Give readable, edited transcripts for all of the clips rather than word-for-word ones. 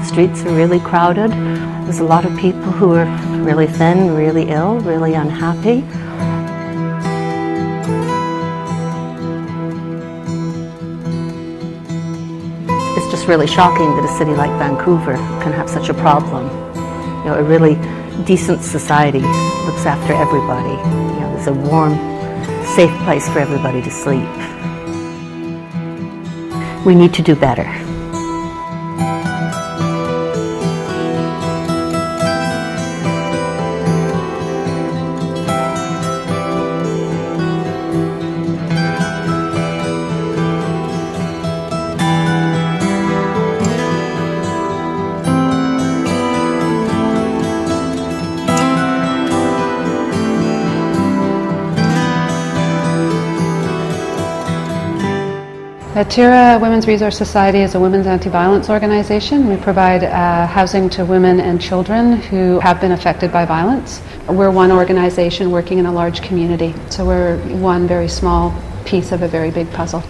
streets are really crowded. There's a lot of people who are really thin, really ill, really unhappy. It's just really shocking that a city like Vancouver can have such a problem. You know, a really decent society looks after everybody. You know, there's a warm, safe place for everybody to sleep. We need to do better. Atira Women's Resource Society is a women's anti-violence organization. We provide housing to women and children who have been affected by violence. We're one organization working in a large community, so we're one very small piece of a very big puzzle.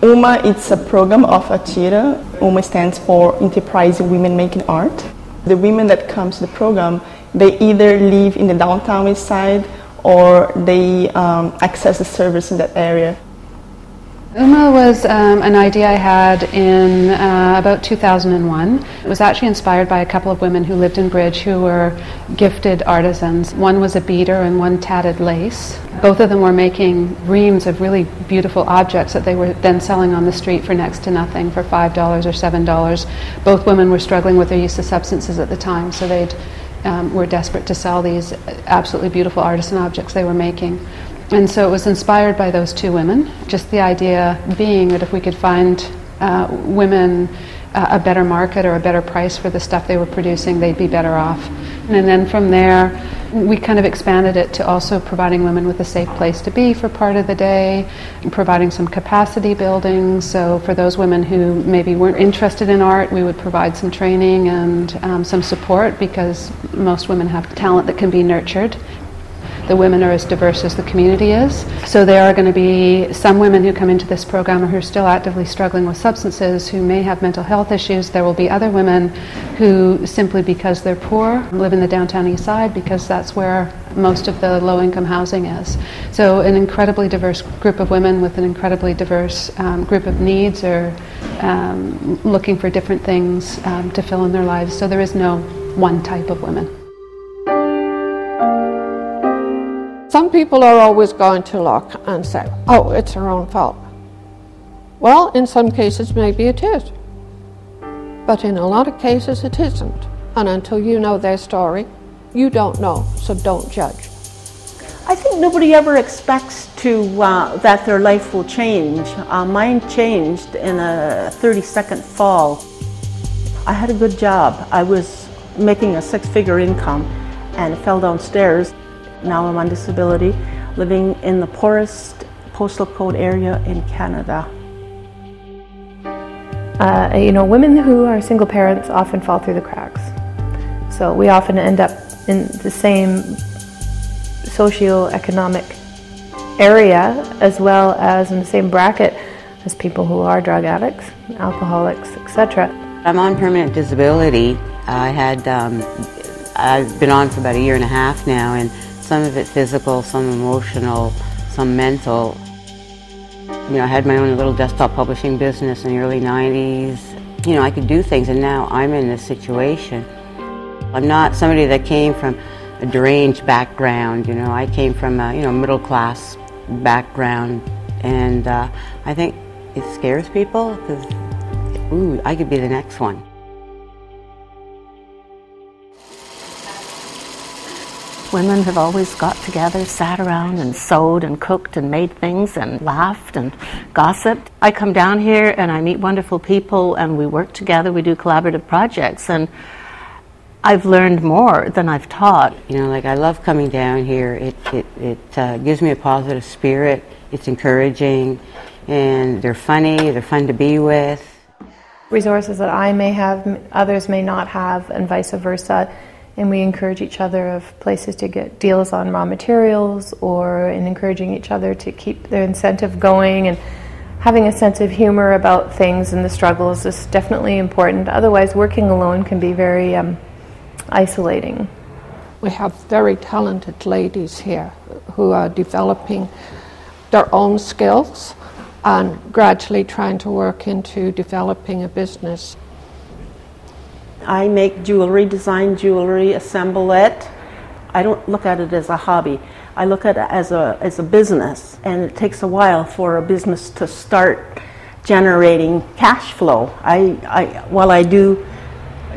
EWMA, it's a program of Atira. EWMA stands for Enterprising Women Making Art. The women that come to the program, they either live in the downtown Eastside or they access the service in that area. EWMA was an idea I had in about 2001. It was actually inspired by a couple of women who lived in Bridge who were gifted artisans. One was a beater and one tatted lace. Both of them were making reams of really beautiful objects that they were then selling on the street for next to nothing, for $5 or $7. Both women were struggling with their use of substances at the time, so they were desperate to sell these absolutely beautiful artisan objects they were making. And so it was inspired by those two women, just the idea being that if we could find women a better market or a better price for the stuff they were producing, they'd be better off. And then from there, we kind of expanded it to also providing women with a safe place to be for part of the day, and providing some capacity building. So for those women who maybe weren't interested in art, we would provide some training and some support, because most women have talent that can be nurtured. The women are as diverse as the community is. So there are going to be some women who come into this program who are still actively struggling with substances, who may have mental health issues. There will be other women who, simply because they're poor, live in the downtown Eastside, because that's where most of the low-income housing is. So an incredibly diverse group of women with an incredibly diverse group of needs, or looking for different things to fill in their lives. So there is no one type of women. Some people are always going to look and say, oh, it's their own fault. Well, in some cases maybe it is, but in a lot of cases it isn't. And until you know their story, you don't know, so don't judge. I think nobody ever expects to that their life will change. Mine changed in a 30-second fall. I had a good job. I was making a six-figure income and fell downstairs. Now I'm on disability, living in the poorest postal code area in Canada. You know, women who are single parents often fall through the cracks. So we often end up in the same socioeconomic area, as well as in the same bracket as people who are drug addicts, alcoholics, etc. I'm on permanent disability. I've been on for about 1.5 years now, and some of it physical, some emotional, some mental. You know, I had my own little desktop publishing business in the early 90s. You know, I could do things, and now I'm in this situation. I'm not somebody that came from a deranged background. You know, I came from a middle-class background, and I think it scares people because, ooh, I could be the next one. Women have always got together, sat around and sewed and cooked and made things and laughed and gossiped. I come down here and I meet wonderful people and we work together, we do collaborative projects, and I've learned more than I've taught. You know, like, I love coming down here. It gives me a positive spirit, it's encouraging, and they're funny, they're fun to be with. Resources that I may have, others may not have, and vice versa. And we encourage each other of places to get deals on raw materials, or in encouraging each other to keep their incentive going, and having a sense of humor about things and the struggles is definitely important. Otherwise, working alone can be very isolating. We have very talented ladies here who are developing their own skills and gradually trying to work into developing a business. I make jewelry, design jewelry, assemble it. I don't look at it as a hobby. I look at it as a business, and it takes a while for a business to start generating cash flow. While I do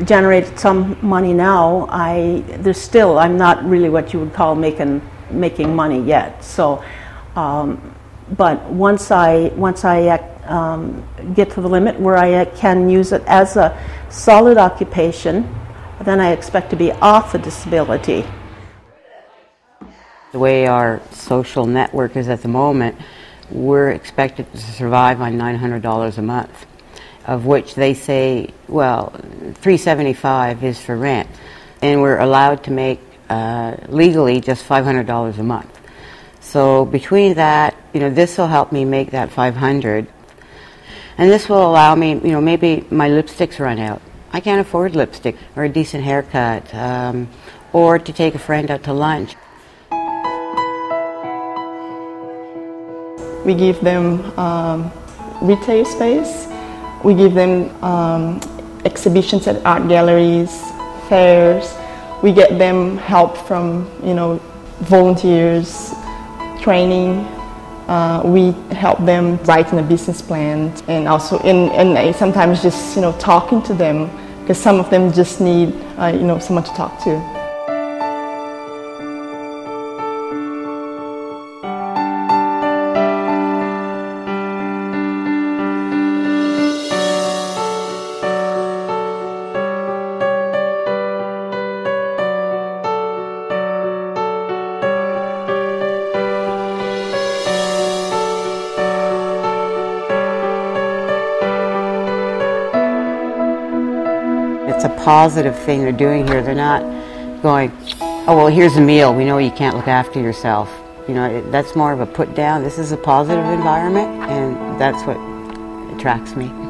generate some money now, I'm not really what you would call making money yet. So, but once I get to the limit where I can use it as a solid occupation, then I expect to be off a disability. The way our social network is at the moment, we're expected to survive on $900 a month, of which they say, well, $375 is for rent, and we're allowed to make legally just $500 a month. So between that, this will help me make that $500, and this will allow me, maybe my lipsticks run out. I can't afford lipstick or a decent haircut, or to take a friend out to lunch. We give them retail space. We give them exhibitions at art galleries, fairs. We get them help from volunteers, training. We help them writing a business plan, and also and sometimes just talking to them, because some of them just need someone to talk to. It's a positive thing they're doing here. They're not going, oh, well, here's a meal. We know you can't look after yourself. That's more of a put down. This is a positive environment, and that's what attracts me.